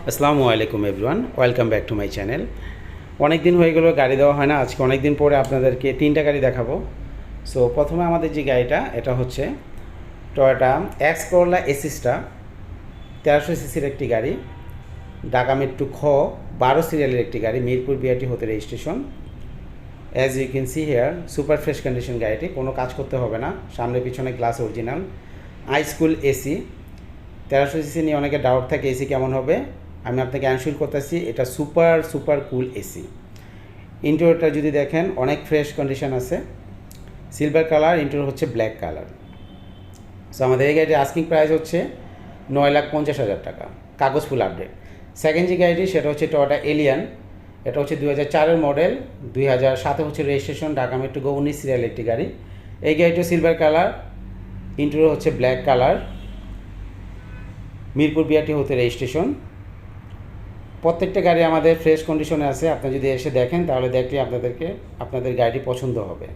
আসসালামু আলাইকুম everyone, welcome back to my channel. অনেক দিন হয়ে গেল গাড়ি দেওয়া হয় না। আজকে অনেক দিন পরে আপনাদেরকে তিনটা গাড়ি দেখাবো। সো প্রথমে আমাদের যে গাড়িটা, এটা হচ্ছে টয়োটা এক্স করোলা এসিসটা, 1300 সিসির একটি গাড়ি, ঢাকা মেট্রো খ 12 সিরিয়ালের একটি গাড়ি, মিরপুর বিআরটি হতে registration. As you can see here, super fresh condition গাড়িটি, কোনো কাজ করতে হবে না। সামনে পিছনে গ্লাস অরিজিনাল, হাইস্কুল এসি। 1300 সিসি নিয়ে অনেকে ডাউট থাকে এসি কেমন হবে। আমি আপনাকে অ্যানশিওর করতেছি, এটা সুপার কুল এসি। ইন্টেরিয়রটা যদি দেখেন অনেক ফ্রেশ কন্ডিশন আছে, সিলভার কালার, ইন্টেরিয়র হচ্ছে ব্ল্যাক কালার। সো আমাদের এই গাড়িটির আস্কিং প্রাইস হচ্ছে 9,50,000 টাকা, কাগজ ফুল আপডেট। সেকেন্ড যে গাড়িটি সেটা হচ্ছে টয়োটা এলিয়ান। এটা হচ্ছে 2004-এর মডেল, 2007-এ হচ্ছে রেজিস্ট্রেশন, ঢাকা মেট্রো গো 19 সিরিয়াল একটি গাড়ি। এই গাড়িটিও সিলভার কালার, ইন্টেরিয়র হচ্ছে ব্ল্যাক কালার, মিরপুর বিআরটি হতে রেজিস্ট্রেশন। প্রত্যেকটা গাড়ি আমাদের ফ্রেশ কন্ডিশনে আছে। আপনি যদি এসে দেখেন তাহলে দেখলে আপনাদের গাড়িটি পছন্দ হবে।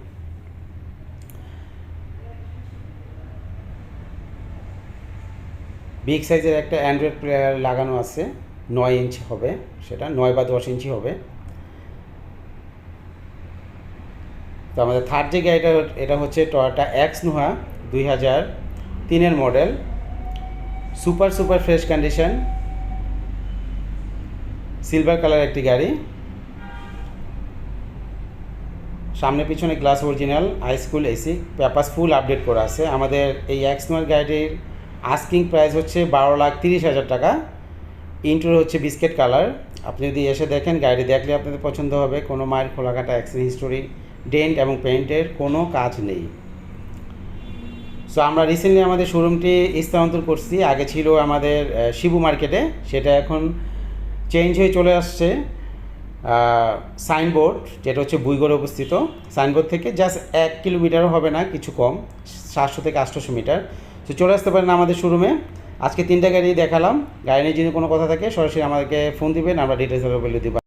বিগ সাইজের একটা অ্যান্ড্রয়েড প্লেয়ার লাগানো আছে, 9 ইঞ্চি হবে, সেটা 9 বা 10 ইঞ্চি হবে। তো আমাদের থার্ড যে গাড়িটা, এটা হচ্ছে টয়োটা এক্স নোহা, 2003-এর model, super fresh condition, silver colour একটি গাড়ি। সামনে পিছনে গ্লাস অরিজিনাল, হাইস্কুল এসি, পেপারস ফুল আপডেট করা আছে। আমাদের এই এক্স নোয়ার গাড়িটির আস্কিং প্রাইস হচ্ছে 12,30,000 টাকা। ইন্টেরিয়র হচ্ছে বিস্কেট কালার। আপনি যদি এসে দেখেন, গাড়ি দেখলে আপনাদের পছন্দ হবে। কোনো মাইল খোলাকাটা অ্যাক্সিডেন্ট হিস্টোরি, ডেন্ট এবং পেইন্টের কোনো কাজ নেই। সো আমরা রিসেন্টলি আমাদের শোরুমটি স্থানান্তর করছি। আগে ছিল আমাদের শিবু মার্কেটে, সেটা এখন চেঞ্জ হয়ে চলে আসছে সাইনবোর্ড, যেটা হচ্ছে বুইগড়ে অবস্থিত। সাইনবোর্ড থেকে জাস্ট 1 কিলোমিটারও হবে না, কিছু কম, 700 থেকে 800 মিটার। তো চলে আসতে পারেন আমাদের শোরুমে। আজকে তিনটা গাড়ি দেখালাম। গাড়ি নিয়ে যদি কোনো কথা থাকে সরাসরি আমাদেরকে ফোন দিবেন, আমরা ডিটেলস বলে দিব।